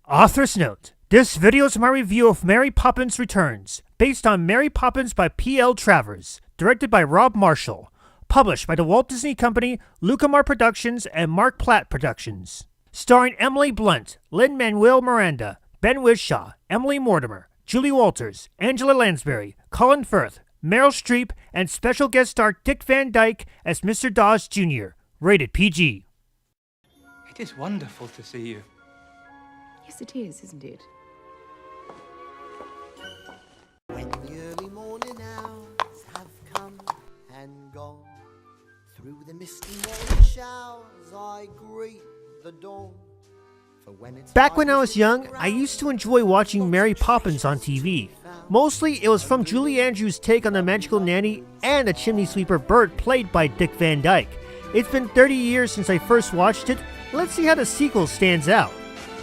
Author's note. This video is my review of Mary Poppins Returns, based on Mary Poppins by P.L. Travers, directed by Rob Marshall, published by the Walt Disney Company, Lucamar Productions, and Mark Platt Productions. Starring Emily Blunt, Lin-Manuel Miranda, Ben Whishaw, Emily Mortimer, Julie Walters, Angela Lansbury, Colin Firth, Meryl Streep, and special guest star Dick Van Dyke as Mr. Dawes Jr., rated PG. It is wonderful to see you. Yes, it is, isn't it? When the early morning hours have come and gone, through the misty morning showers I greet the dawn. For when it's Back when I was young, I used to enjoy watching Mary Poppins on TV. Mostly, it was from Julie Andrews' take on the magical nanny and the chimney sweeper Bert played by Dick Van Dyke. It's been 30 years since I first watched it. Let's see how the sequel stands out.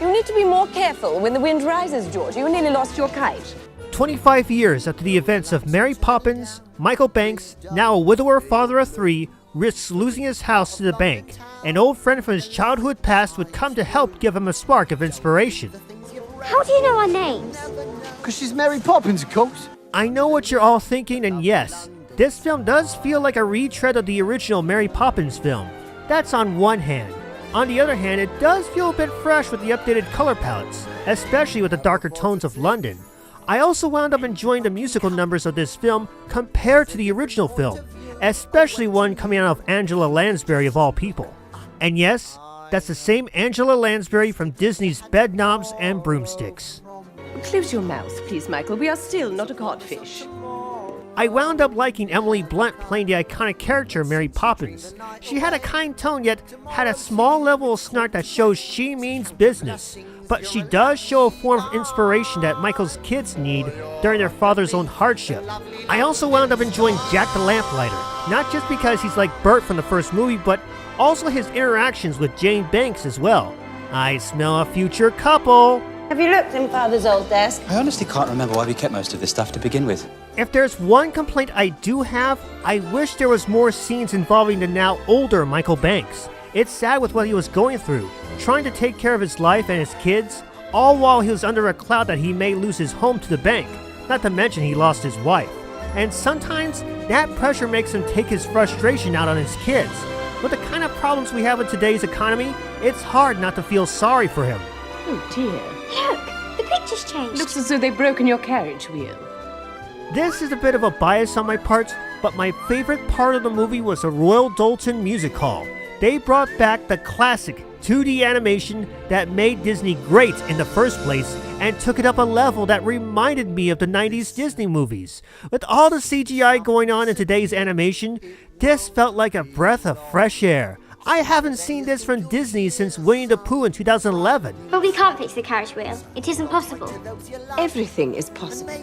You need to be more careful when the wind rises, George. You nearly lost your kite. 25 years after the events of Mary Poppins, Michael Banks, now a widower father of 3, risks losing his house to the bank. An old friend from his childhood past would come to help give him a spark of inspiration. How do you know our names? Because she's Mary Poppins, of course. I know what you're all thinking, and yes, this film does feel like a retread of the original Mary Poppins film. That's on one hand. On the other hand, it does feel a bit fresh with the updated color palettes, especially with the darker tones of London. I also wound up enjoying the musical numbers of this film compared to the original film, especially one coming out of Angela Lansbury of all people. And yes, that's the same Angela Lansbury from Disney's Bedknobs and Broomsticks. Close your mouth, please, Michael. We are still not a codfish. I wound up liking Emily Blunt playing the iconic character Mary Poppins. She had a kind tone, yet had a small level of snark that shows she means business. But she does show a form of inspiration that Michael's kids need during their father's own hardship. I also wound up enjoying Jack the Lamplighter, not just because he's like Bert from the first movie, but also his interactions with Jane Banks as well. I smell a future couple. Have you looked in Father's old desk? I honestly can't remember why we kept most of this stuff to begin with. If there's one complaint I do have, I wish there was more scenes involving the now older Michael Banks. It's sad with what he was going through, trying to take care of his life and his kids, all while he was under a cloud that he may lose his home to the bank, not to mention he lost his wife. And sometimes, that pressure makes him take his frustration out on his kids. With the kind of problems we have in today's economy, it's hard not to feel sorry for him. Oh, dear. Look, the picture's changed. Looks as though they've broken your carriage wheel. This is a bit of a bias on my part, but my favorite part of the movie was the Royal Doulton Music Hall. They brought back the classic 2D animation that made Disney great in the first place and took it up a level that reminded me of the 90s Disney movies. With all the CGI going on in today's animation, this felt like a breath of fresh air. I haven't seen this from Disney since Winnie the Pooh in 2011. But we can't fix the carriage wheel. It isn't possible. Everything is possible.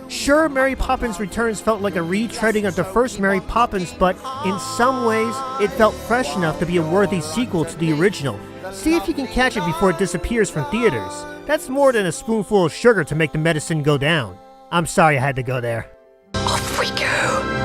Sure, Mary Poppins Returns felt like a retreading of the first Mary Poppins, but in some ways, it felt fresh enough to be a worthy sequel to the original. See if you can catch it before it disappears from theaters. That's more than a spoonful of sugar to make the medicine go down. I'm sorry I had to go there. Off we go.